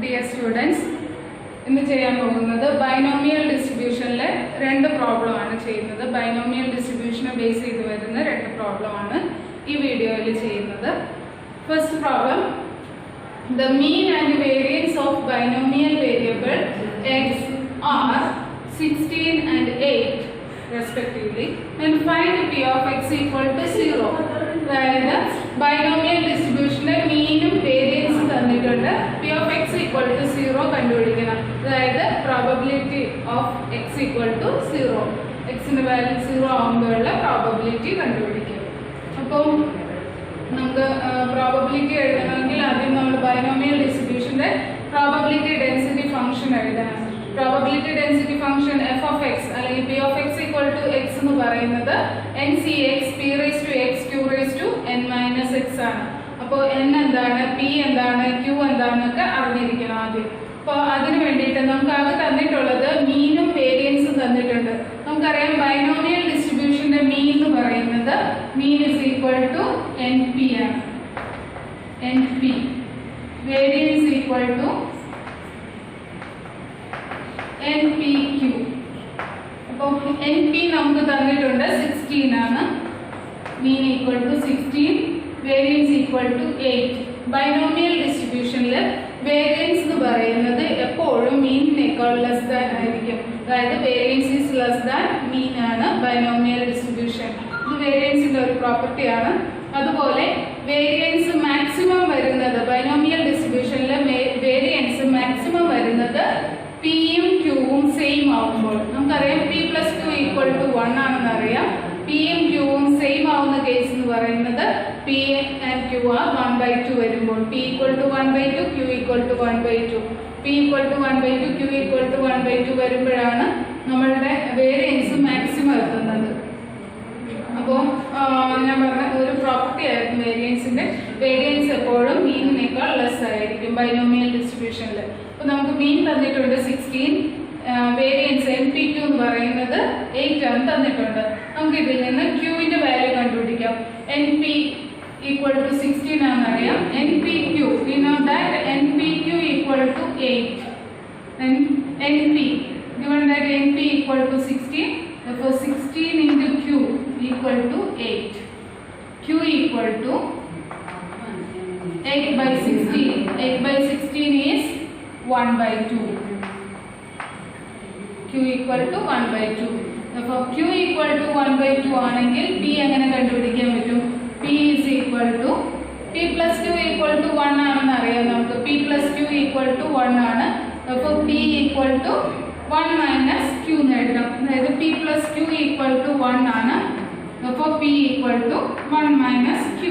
Dear students, ഇന്ന് ചെയ്യാൻ പോകുന്നത് ബൈനോമിയൽ ഡിസ്ട്രിബ്യൂഷനിലെ രണ്ട് പ്രോബ്ലം ആണ് ചെയ്യുന്നത്. ബൈനോമിയൽ ഡിസ്ട്രിബ്യൂഷനെ ബേസ് ചെയ്ത് വരുന്ന രണ്ട് പ്രോബ്ലം ആണ് ഈ വീഡിയോയിൽ ചെയ്യുന്നത്. First problem, the mean and variance of binomial variable x are 16 and 8 respectively, and find p of x equal to 0. അതായത് ബൈനോമിയൽ ഡിസ്ട്രിബ്യൂഷന്റെ മീനും വേരിയൻസും തന്നിട്ടുണ്ട്. p of x equal to 0 കണ്ടുപിടിക്കണം. അതായത് probability of x equal to 0, എക്സിന്റെ value 0 ആകുമ്പോഴുള്ള probability കണ്ടുപിടിക്കും. അപ്പോൾ നമുക്ക് probability എഴുതണമെങ്കിൽ ആദ്യം നമ്മൾ ബൈനോമിയൽ ഡിസ്ട്രിബ്യൂഷന്റെ പ്രോബബിലിറ്റി ഡെൻസിറ്റി ഫംഗ്ഷൻ എഴുതണം. Probability density function f of x അല്ലെങ്കിൽ p of x equal to x എന്ന് പറയുന്നത് ncx p raised to x q raised to n minus x ആണ്. അപ്പോൾ n എന്താണ്, p എന്താണ്, q എന്താണെന്നൊക്കെ അറിഞ്ഞിരിക്കണം ആദ്യം. അപ്പോൾ അതിന് വേണ്ടിയിട്ട് നമുക്ക് ആകെ തന്നിട്ടുള്ളത് മീനും വേരിയൻസും തന്നിട്ടുണ്ട്. നമുക്കറിയാം ബൈനോമിയൽ ഡിസ്ട്രിബ്യൂഷന്റെ മീൻ എന്ന് പറയുന്നത് mean is equal to np ആണ്. np variance equal to npq. അപ്പോൾ np നമുക്ക് തന്നിട്ടുണ്ട് 16 ആണ്. Mean equal to 16, variance equal to 8. Binomial ഡിസ്ട്രിബ്യൂഷനിൽ വേരിയൻസ് എന്ന് പറയുന്നത് എപ്പോഴും മീനിനേക്കാൾ ലെസ് ദാൻ ആയിരിക്കും. അതായത് variance is less than mean ആണ് ബൈനോമിയൽ ഡിസ്ട്രിബ്യൂഷൻ. ഇത് വേരിയൻസിന്റെ ഒരു പ്രോപ്പർട്ടി ആണ്. അതുപോലെ വേരിയൻസ് മാക്സിമം വരുന്നത് ബൈനോമിയൽ ഡിസ്ട്രിബ്യൂഷനിലെ വേരിയൻസ് മാക്സിമം വരുന്നത് പിയും ക്യൂവും സെയിം ആവുമ്പോൾ. നമുക്കറിയാം p plus q equal to 1 ആണെന്ന് അറിയാം. പിയും ക്യൂവും സെയിം ആവുന്ന കേസ് എന്ന് പറയുന്നത് p and q are 1/2 വരുമ്പോൾ. p equal to 1/2, q equal to 1/2. p equal to 1/2, q equal to 1/2 വരുമ്പോഴാണ് നമ്മളുടെ വേരിയൻസ് മാക്സിമം എത്തുന്നത്. അപ്പോൾ ഞാൻ പറഞ്ഞ ഒരു പ്രോപ്പർട്ടി ആയിരുന്നു വേരിയൻസിന്റെ. വേരിയൻസ് എപ്പോഴും മീനിനേക്കാൾ ലെസ് ആയിരിക്കും ബൈനോമിയൽ ഡിസ്ട്രിബ്യൂഷനിൽ. അപ്പോൾ നമുക്ക് മീൻ തന്നിട്ടുണ്ട് 16, വേരിയൻസ് npq എന്ന് പറയുന്നത് 8 ആണ് തന്നിട്ടുണ്ട്. നമുക്ക് ഇതിൽ നിന്ന് ക്യൂവിന്റെ വാല്യൂ കണ്ടുപിടിക്കാം. np equal to 16 ആണെന്നറിയാം. npq, we know that npq equal to 8. Then np, given that np equal to 16, therefore 16 into q equal to 8. q equal to 8 by 16. 8 by 16 is 1/2. q equal to 1/2. Therefore q equal to 1/2 ആണെങ്കിൽ p എങ്ങനെ കണ്ടുപിടിക്കാൻ പറ്റും? p is equal to p plus q equal to 1 ആണെന്ന് അറിയാം നമുക്ക്. p plus q equal to 1 ആണ്. Therefore p equal to 1 minus q എന്ന് എഴുതാം. അതായത് p plus q equal to 1 ആണ്. Therefore p equal to 1 minus q.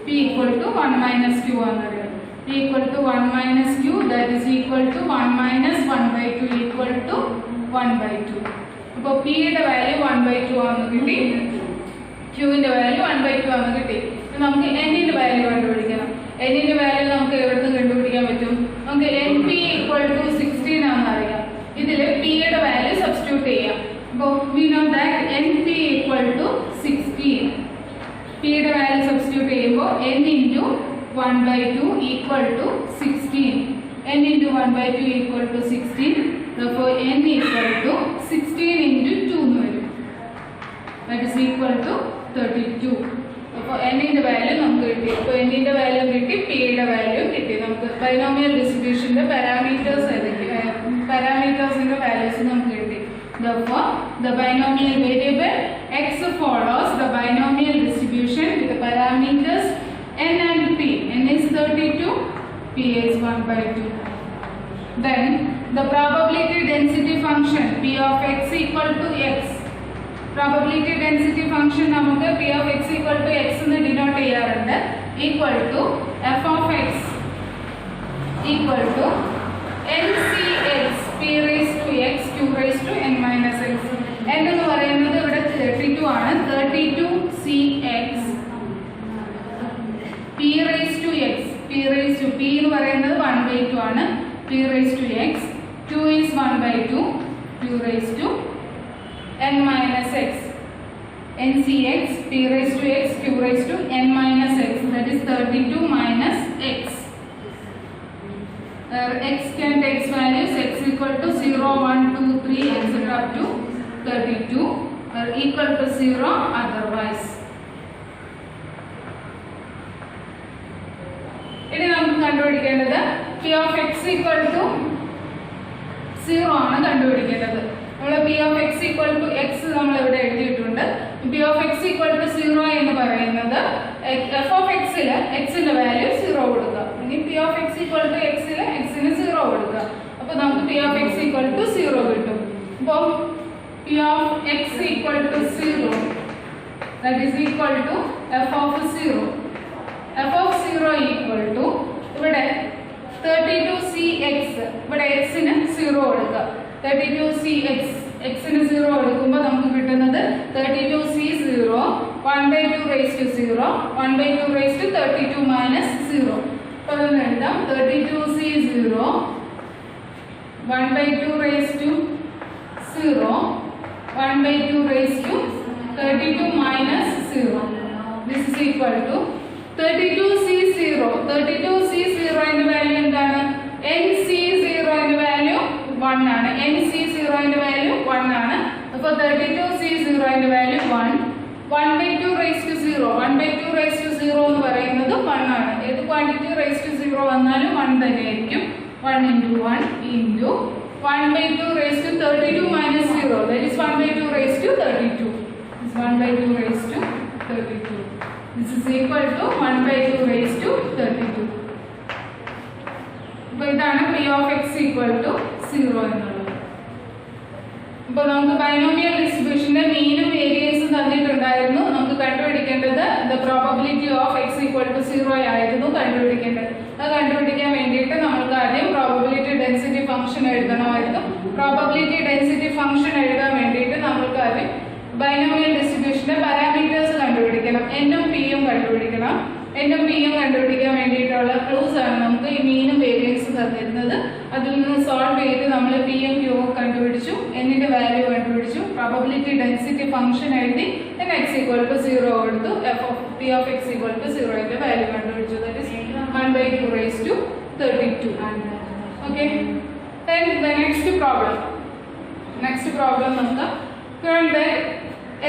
p equal to 1 minus q ആണെന്നറിയാം. p equal to 1 minus q, that is equal to 1 minus 1/2 equal to 1/2. അപ്പോൾ p യുടെ value 1/2 ആണെന്ന് കിട്ടി, q ന്റെ value 1/2 ആണെന്ന് കിട്ടി. നമുക്ക് n ന്റെ വാല്യൂ കണ്ടുപിടിക്കണം. n ന്റെ വാല്യൂ നമുക്ക് എവിടുന്ന് കണ്ടുപിടിക്കാൻ പറ്റും? നമുക്ക് np equal to 16 ആണെന്ന് അറിയാം. ഇതിൽ p യുടെ വാല്യൂ സബ്സ്റ്റിറ്റ്യൂട്ട് ചെയ്യാം. അപ്പോൾ we know that np equal to 16. p യുടെ വാല്യൂ സബ്സ്റ്റിറ്റ്യൂട്ട് ചെയ്യുമ്പോൾ n into 1/2 equal to 16. n into 1/2 equal to 16. Therefore n equal to 16 into 2 എന്ന് വരും. That is equal to 32. അപ്പോൾ n ന്റെ വാല്യൂ നമുക്ക് കിട്ടി. അപ്പോൾ n ന്റെ വാല്യൂ കിട്ടി, p യുടെ വാല്യൂ കിട്ടി. നമുക്ക് ബൈനോമിയൽ ഡിസ്ട്രിബ്യൂഷന്റെ പാരാമീറ്റേഴ്സിന്റെ വാല്യൂസ് നമുക്ക് കിട്ടി. Therefore the binomial variable x follows the binomial distribution with the parameters n and p. n is 32, p is 1/2. Then the probability density function p of x equal to x. Probability density function നമുക്ക് p of x equal to x എന്ന് denote ചെയ്യാറുണ്ട്. equal to f of x equal to ncx p raised to x q raised to n minus x. n എന്ന് പറയുന്നത് ഇവിടെ 32 ആണ്. 32cx p raised to x, p എന്ന് പറയുന്നത് 1/2 ആണ്. p raised to x, q is 1/2, q raised to n minus x. ncx p raised to x q raised to n minus x, that is 32 minus x. x can takes values x equal to 0, 1, 2, 3 etc. up to 32 or equal to 0 otherwise. ഇനി നമുക്ക് കണ്ടുപിടിക്കേണ്ടത് p of x equal to 0 ആണ് കണ്ടുപിടിക്കേണ്ടത്. നമ്മൾ p of x equal to x നമ്മൾ ഇവിടെ എഴുതിയിട്ടുണ്ട്. p of x equal to 0 എന്ന് പറയുന്നത് f of x ൽ x ന്റെ വാല്യൂ 0 കൊടുക്കുക. ഇനി p of x equal to x ൽ x ന് 0 കൊടുക്കുക. അപ്പോൾ നമുക്ക് p of x equal to 0 കിട്ടും. അപ്പോൾ p of x equal to 0 that is equal to f of 0. f of 0 equal to ഇവിടെ 32cx ഇവിടെ x ന് 0 കൊടുക്കുക. 32cx x ന് 0 കൊടുക്കുമ്പോൾ നമുക്ക് കിട്ടുന്നത് 32c0 1/2 raised to 0 1/2 raised to 32 minus 0. അപ്പോൾ അത് എഴുതാം 32c0 1/2 raised to 0 1/2 raised to 32 minus 0. This is equal to 32c0 ന്റെ വാല്യൂ എന്താണ്? nc0 ന്റെ വാല്യൂ 1 ആണ്. nc0 ന്റെ വാല്യൂ 1 ആണ്. അപ്പോൾ 32c0 ന്റെ value 1 1/2 raised to 0 1/2 raised to 0 എന്ന് പറയുന്നത് 1 ആണ്. ഏത് ക്വാണ്ടിറ്റി raised to 0 വന്നാലും 1 തന്നെയായിരിക്കും. 1 into 1 into 1/2 raised to 32 minus 0 that is 1/2 raised to 32. This is 1/2 raised to 32. This is equal to 1/2 raised to 32. അപ്പോൾ ഇതാണ് p of x equal to 0 എന്നുള്ളത്. അപ്പോൾ നമുക്ക് ബൈനോമിയൽ ഡിസ്ട്രിബ്യൂഷന്റെ മീനും വേരിയൻസും തന്നിട്ടുണ്ടായിരുന്നു. നമുക്ക് കണ്ടുപിടിക്കേണ്ടത് the probability of x equal to 0 ആയിരുന്നു കണ്ടുപിടിക്കേണ്ടത്. അത് കണ്ടുപിടിക്കാൻ വേണ്ടിയിട്ട് നമുക്ക് ആദ്യം പ്രോബബിലിറ്റി ഡെൻസിറ്റി ഫംഗ്ഷൻ എഴുതണമായിരുന്നു. പ്രോബബിലിറ്റി ഡെൻസിറ്റി ഫംഗ്ഷൻ എഴുതാൻ വേണ്ടിയിട്ട് നമുക്ക് ആദ്യം ബൈനോമിയൽ ഡിസ്ട്രിബ്യൂഷന്റെ പാരാമീറ്റേഴ്സ് കണ്ടുപിടിക്കണം. എന്നും പിയും കണ്ടുപിടിക്കണം. എന്നും പിയും കണ്ടുപിടിക്കാൻ വേണ്ടിയിട്ടുള്ള ക്ലൂസ് ആണ് നമുക്ക് ഈ മീനും വേരിയൻസും തന്നിരുന്നത്. അതിൽ നിന്ന് സോൾവ് ചെയ്ത് നമ്മൾ പിയും ക്യൂവും കണ്ടുപിടിച്ചു, എന്നിന്റെ വാല്യൂ കണ്ടുപിടിച്ചു, പ്രോബബിലിറ്റി ഡെൻസിറ്റി ഫംഗ്ഷൻ എഴുതി x equal to 0 കൊടുത്തു, p of x equal to 0 ന്റെ വാല്യൂ കണ്ടുപിടിച്ചു. that is 1/2 raised to 32. Okay, then the next problem നമുക്ക് given that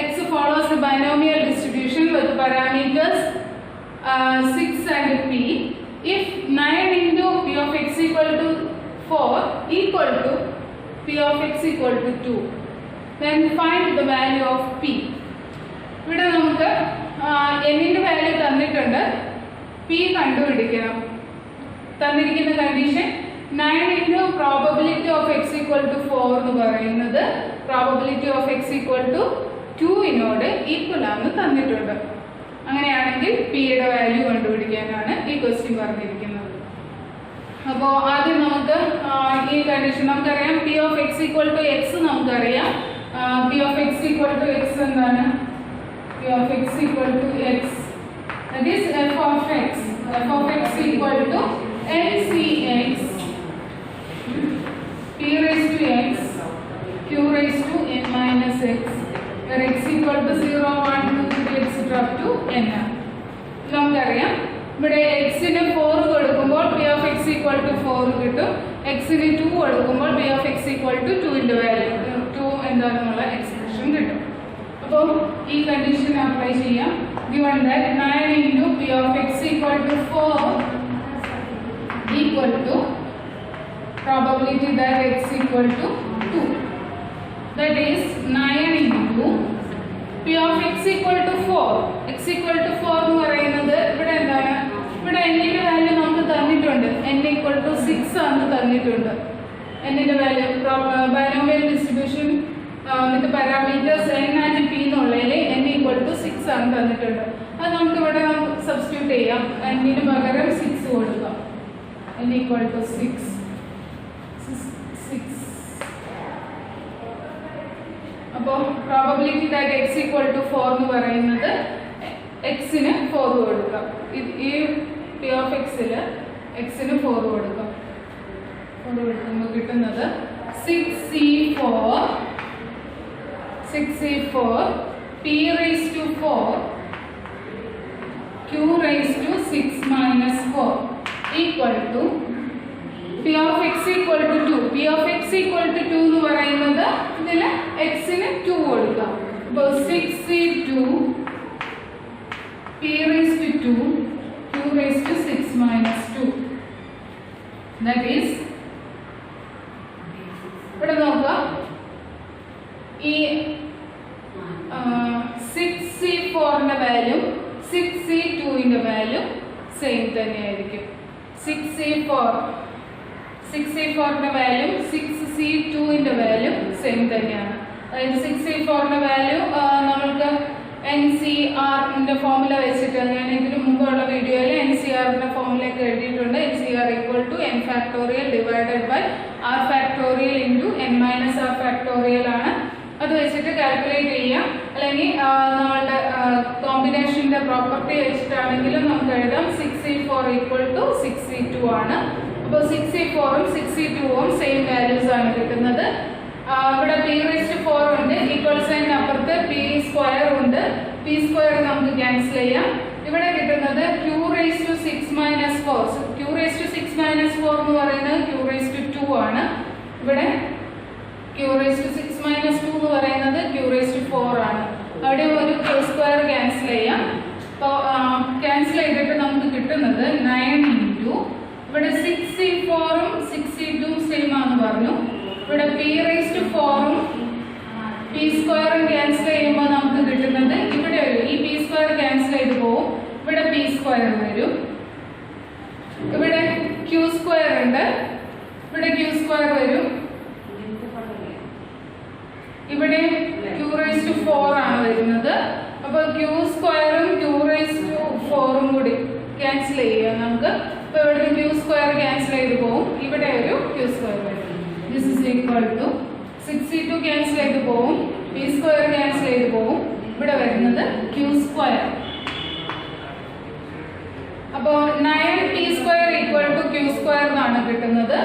x follows the binomial distribution with parameters 6 and p. If 9 into p of x equal to 4 equal to p of x equal to 2, then find the value of p. ഇവിടെ നമുക്ക് എന്നിന്റെ value തന്നിട്ടുണ്ട്, p കണ്ടുപിടിക്കണം. തന്നിരിക്കുന്ന condition 9 into probability of x equal to 4 എന്ന് പറയുന്നത് probability of x equal to 2 equal ആണെന്ന് തന്നിട്ടുണ്ട്. അങ്ങനെയാണെങ്കിൽ p യുടെ വാല്യൂ കണ്ടുപിടിക്കാനാണ് ഈ ക്വസ്റ്റ്യൻ പറഞ്ഞിരിക്കുന്നത്. അപ്പോൾ ആദ്യം നമുക്ക് ഈ കണ്ടീഷൻ നമുക്കറിയാം. p of x equal to x നമുക്കറിയാം. p of x equal to x എന്താണ്? p of x equal to x that is f of x. f of x equal to ncx p raised to x q raised to n minus x where x equal to 0 1 2 3 etc. up to n. നമുക്കറിയാം ഇവിടെ x ന് 4 കൊടുക്കുമ്പോൾ p of x equal to 4 കിട്ടും. x ന് 2 കൊടുക്കുമ്പോൾ p of x equal to 2 ന്റെ value 2 എന്താണെന്നുള്ള expression കിട്ടും. അപ്പോൾ ഈ കണ്ടീഷൻ അപ്ലൈ ചെയ്യാം. given that 9 into p of x equal to 4 equal to probability that x equal to 2, that is 9 into p of x equal to 4. x equal to 4 എന്ന് പറയുന്നത് ഇവിടെ എന്താണ്? ഇവിടെ n ന്റെ വാല്യൂ നമുക്ക് തന്നിട്ടുണ്ട്. n equal to 6 ആണ് തന്നിട്ടുണ്ട്. n ന്റെ value binomial distribution with parameters n and p എന്നുള്ളതിൽ n equal to 6 ആണ് തന്നിട്ടുണ്ട്. അത് നമുക്ക് ഇവിടെ സബ്സ്റ്റിറ്റ്യൂട്ട് ചെയ്യാം. n ന് പകരം 6 കൊടുക്കാം. n equal to 6. അപ്പോൾ probability that x equal to 4 എന്ന് പറയുന്നത് x ന് 4 കൊടുക്കാം. ഈ p of x ൽ x ന് 4 കൊടുക്കാം. 4 കൊടുക്കുമ്പോൾ കിട്ടുന്നത് 6c4 p raised to 4 q raised to 6 minus 4 equal to p equal to 2 എന്ന് പറയുന്നത് ഇതിൽ xന് 2 കൊടുക്കാം. അപ്പോൾ 6c2 p raised to 2 q raised to 6 minus 2. That is ഇവിടെ നോക്കുക ഈ 6c4ന്റെ വാല്യൂ 6c2ന്റെ വാല്യൂ സെയിം തന്നെയായിരിക്കും. 6c4ന്റെ വാല്യൂ 6c2ന്റെ വാല്യൂ സെയിം തന്നെയാണ്. അതായത് 6c4ന്റെ വാല്യൂ നമ്മൾക്ക് NCRന്റെ ഫോർമുല വെച്ചിട്ട് ഞാൻ ഇതിനു മുമ്പുള്ള വീഡിയോയിൽ NCRന്റെ ഫോർമുലയൊക്കെ എഴുതിയിട്ടുണ്ട്. NCR equal to n factorial divided by r factorial into n minus r factorial ആണ്. അത് വെച്ചിട്ട് കാൽക്കുലേറ്റ് ചെയ്യാം. അല്ലെങ്കിൽ നമ്മളുടെ കോമ്പിനേഷന്റെ പ്രോപ്പർട്ടി വെച്ചിട്ടാണെങ്കിലും നമുക്ക് എഴുതാം 6c4 equal to 6c2 ആണ്. അപ്പോൾ 6c4ഉം 6c2ഉം സെയിം വാല്യൂസ് ആണ് കിട്ടുന്നത്. ഇവിടെ p raised to 4 ഉണ്ട്, ഈക്വൽ സൈൻ അപ്പുറത്ത് p സ്ക്വയർ ഉണ്ട്. p സ്ക്വയർ നമുക്ക് ക്യാൻസൽ ചെയ്യാം. ഇവിടെ കിട്ടുന്നത് q raised to 6 minus 4. q raised to 6 minus 4 എന്ന് പറയുന്നത് q raised to 2 ആണ്. ഇവിടെ q raised to 6 minus 2 എന്ന് പറയുന്നത് q raised to 4 ആണ്. അവിടെ ഒരു q സ്ക്വയർ ക്യാൻസൽ ചെയ്യാം. അപ്പോൾ ക്യാൻസൽ ചെയ്തിട്ട് നമുക്ക് കിട്ടുന്നത് 9 into ഇവിടെ 6c4ഉം 6c2ഉം സെയിം ആണെന്ന് പറഞ്ഞു. ഇവിടെ p raised to 4ഉം p സ്ക്വയറും ക്യാൻസൽ ചെയ്യുമ്പോൾ നമുക്ക് കിട്ടുന്നത് ഇവിടെ ഈ p സ്ക്വയർ ക്യാൻസൽ ചെയ്ത് പോകും. ഇവിടെ p സ്ക്വയർ വരും. ഇവിടെ q സ്ക്വയർ ഉണ്ട്, ഇവിടെ q സ്ക്വയർ വരും. ഇവിടെ q raised to 4 ആണ് വരുന്നത്. അപ്പോൾ q സ്ക്വയറും q raised to 4ഉം കൂടി ക്യാൻസൽ ചെയ്യാം നമുക്ക്. അപ്പോൾ ഇവിടെ q സ്ക്വയർ ക്യാൻസൽ ചെയ്ത് പോകും. ഇവിടെ ഒരു q സ്ക്വയർ വരും. This is equal to 6c2 cancel ചെയ്ത് പോകും, p സ്ക്വയർ ക്യാൻസൽ ചെയ്ത് പോകും. ഇവിടെ വരുന്നത് q സ്ക്വയർ. അപ്പോൾ 9p square equal to q square എന്നാണ് കിട്ടുന്നത്.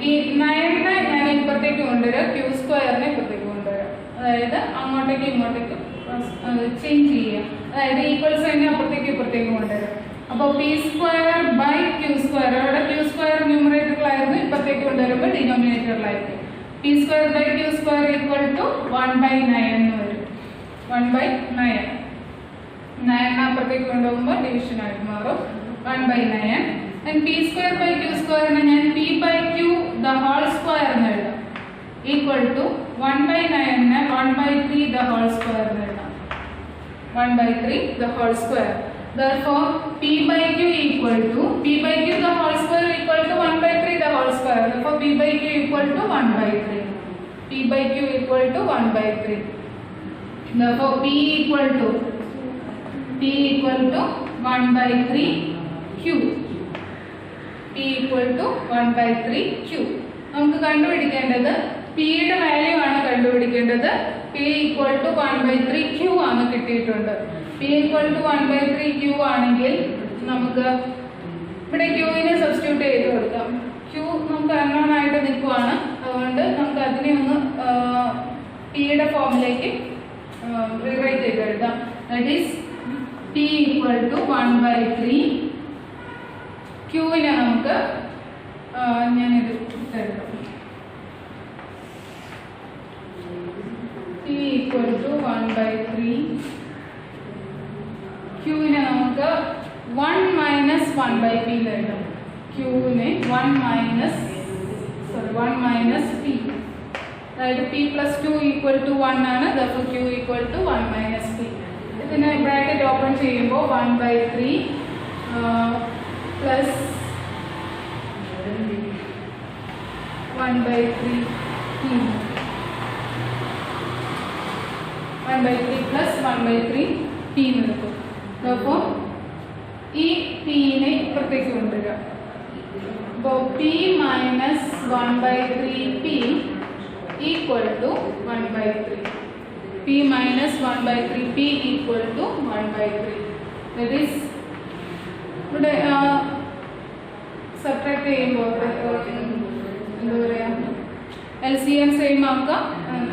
ഈ 9നെ ഞാൻ ഇപ്പുറത്തേക്ക് കൊണ്ടുവരാം, q സ്ക്വയറിനെ ഇപ്പുറത്തേക്ക് കൊണ്ടുവരാം. അതായത് അങ്ങോട്ടേക്ക് ഇങ്ങോട്ടേക്ക് ചേഞ്ച് ചെയ്യാം. അതായത് ഈക്വൽ സൈനെ അപ്പുറത്തേക്ക് ഇപ്പുറത്തേക്ക് കൊണ്ടുവരാം. അപ്പോൾ p square by q square, അവിടെ q സ്ക്വയർ ന്യൂമറേറ്ററിലായിരുന്നു, ഇപ്പുറത്തേക്ക് കൊണ്ടുവരുമ്പോൾ ഡിനോമിനേറ്ററിലായിരിക്കും. p square by q square equal to 1/9 എന്ന് വരും. 1/9. 9 അപ്പുറത്തേക്ക് കൊണ്ടുപോകുമ്പോൾ ഡിവിഷൻ ആയിട്ട് മാറും. 1/9. And p square by q square ഞാൻ p by q the whole square എന്ന് എഴുതാം. Equal to 1/9 നെ 1/3 the whole square എന്ന് എഴുതാം. 1/3 the whole square. Therefore p by q equal to p by q the whole square equal to 1/3 the whole square. Therefore p by q equal to 1/3. p by q equal to 1/3. Therefore p equal to 1/3 q. p equal to 1/3 q. നമുക്ക് കണ്ടുപിടിക്കേണ്ടത് p യുടെ value ആണ് കണ്ടുപിടിക്കേണ്ടത്. p equal to 1/3 q ആണ് കിട്ടിയിട്ടുണ്ട്. p equal to 1/3 q ആണെങ്കിൽ നമുക്ക് ഇവിടെ q നെ സബ്സ്റ്റിറ്റ്യൂട്ട് ചെയ്ത് കൊടുക്കാം. q നമുക്ക് അൺനോൺ ആയിട്ട് നിൽക്കുവാണ്, അതുകൊണ്ട് നമുക്ക് അതിനെ ഒന്ന് p യുടെ ഫോമിലേക്ക് റീറൈറ്റ് ചെയ്ത് എഴുതാം. That is p equal to 1/3 q നെ നമുക്ക് ഞാനിത് എഴുതാം. p equal to 1/3 q നെ നമുക്ക് 1 minus 1/p എഴുതാം. q നെ 1 minus p. അതായത് p plus 2 equal to 1 ആണ്. therefore q equal to 1 minus p. ഇതിനെ ബ്രാക്കറ്റ് ഓപ്പൺ ചെയ്യുമ്പോൾ 1/3 plus 1/3 p. 1/3 plus 1/3 p എന്ന് കിട്ടും. അപ്പോൾ ഈ p നെ ഇപ്പുറത്തേക്ക് കൊണ്ടുവരിക. അപ്പോൾ p minus 1/3 p equal to 1/3. p minus 1/3 p equal to 1/3. That is ഇവിടെ സബ്ട്രാക്ട് ചെയ്യുമ്പോൾ എന്താ പറയുക, LCM സെയിം ആക്കുക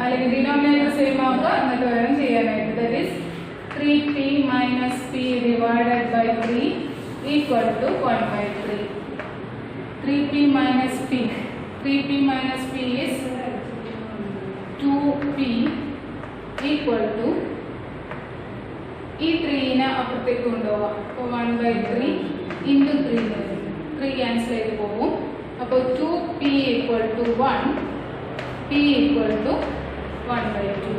അല്ലെങ്കിൽ ഡിനോമിനേറ്റർ സെയിം ആക്കുക എന്നിട്ട് വേണം ചെയ്യാനായിട്ട്. That is 3p minus p divided by 3 equal to 1/3. 3p minus p 3p minus p is 2p equal to ഈ 3നെ അപ്പുറത്തേക്ക് കൊണ്ടുപോകാം. അപ്പോൾ 1/3 into 3 വരും. 3 ക്യാൻസൽ ചെയ്ത് പോകും. അപ്പോൾ 2p equal to 1, p equal to 1/2.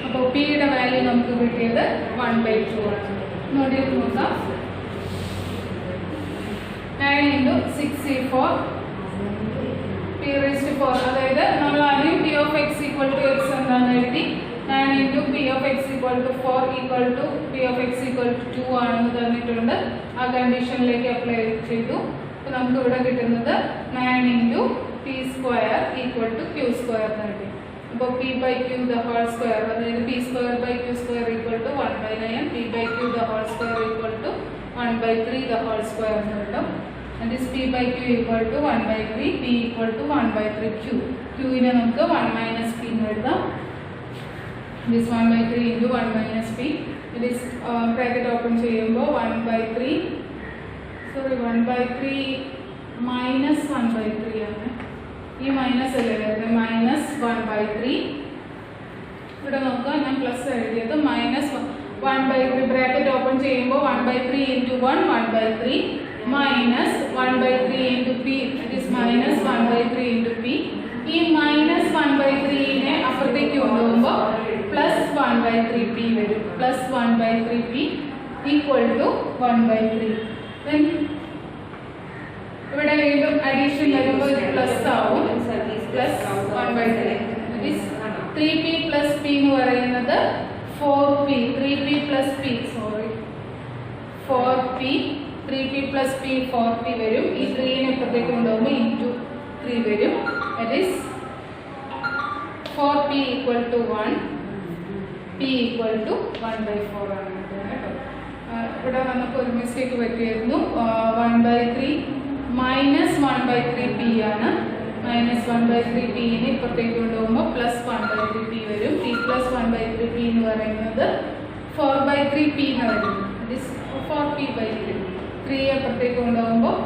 അപ്പോൾ പിയുടെ വാല്യൂ നമുക്ക് കിട്ടിയത് 1/2 ആണ്. നോക്കിയിട്ട് നോക്കാം. 9 into 6c4 p raised to 4. അതായത് നമ്മൾ ആദ്യം p of x equal to x എന്താണെന്ന് എഴുതി. 9 into p of x equal to 4 equal to p of x equal to 2 ആണെന്ന് തന്നിട്ടുണ്ട്. ആ കണ്ടീഷനിലേക്ക് അപ്ലൈ ചെയ്തു. അപ്പോൾ നമുക്ക് ഇവിടെ കിട്ടുന്നത് 9 into p square equal to q square എന്ന് കിട്ടി. അപ്പോൾ p by q the whole square, അതായത് p square by q square equal to 1/9, p by q the whole square equal to 1/3 the whole square എന്ന് കിട്ടും. And this p by q equal to 1/3, p equal to 1/3 q. q നെ നമുക്ക് 1 minus p എന്ന് എഴുതാം. This 1/3 into 1 minus p. It is bracket open ചെയ്യുമ്പോൾ 1/3 minus 1/3 ആണ്. ഈ minus അല്ലേ വരുന്നത്, മൈനസ് 1/3. ഇവിടെ നോക്കുക, ഞാൻ പ്ലസ് എഴുതിയത് മൈനസ് 1/3 ബ്രാക്കറ്റ് ഓപ്പൺ ചെയ്യുമ്പോൾ 1/3 into 1 1/3 minus 1/3 into p. It is minus 1/3 into p. ഈ മൈനസ് 1/3നെ അപ്പുറത്തേക്ക് കൊണ്ടുപോകുമ്പോൾ പ്ലസ് 1/3p വരും. Plus 1/3p equal to 1/3. Then ഇവിടെ വീണ്ടും അഡീഷൻ വരുമ്പോൾ ഇത് പ്ലസ് ആവും. പ്ലസ് 1/3. 3p പ്ലസ് p എന്ന് പറയുന്നത് 4p. 3p plus p 4p. 3p plus p 4p വരും. ഈ 3നെ ഇപ്പുറത്തേക്ക് കൊണ്ടുപോകുമ്പോൾ ഇൻറ്റു 3 വരും. That is 4p equal to 1, p equal to 1/4 ആണ് കേട്ടോ. ഇവിടെ നമുക്ക് ഒരു മിസ്റ്റേക്ക് പറ്റിയിരുന്നു. 1/3 മൈനസ് 1/3p ആണ്. മൈനസ് 1/3pനെ ഇപ്പുറത്തേക്ക് കൊണ്ടുപോകുമ്പോൾ പ്ലസ് 1/3p വരും. p പ്ലസ് 1/3p എന്ന് പറയുന്നത് 4/3p എന്ന് വരും. This 4p/3. 3 അപ്പുറത്തേക്ക് കൊണ്ടുപോകുമ്പോൾ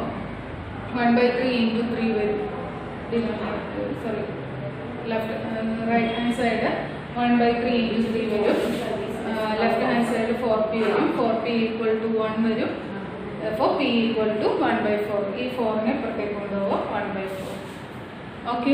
1/3 into 3 വരും. Sorry, right hand side 1/3 into 3 വരും. ലെഫ്റ്റ് ഹാൻഡ് സൈഡ് 4p വരും. 4p ഈക്വൽ ടു 1 വരും. അപ്പോൾ p ഈക്വൽ ടു 1/4. ഈ 4നെ ഇപ്പുറത്തേക്ക് കൊണ്ടുപോകുമ്പോൾ 1/4. ഓക്കെ.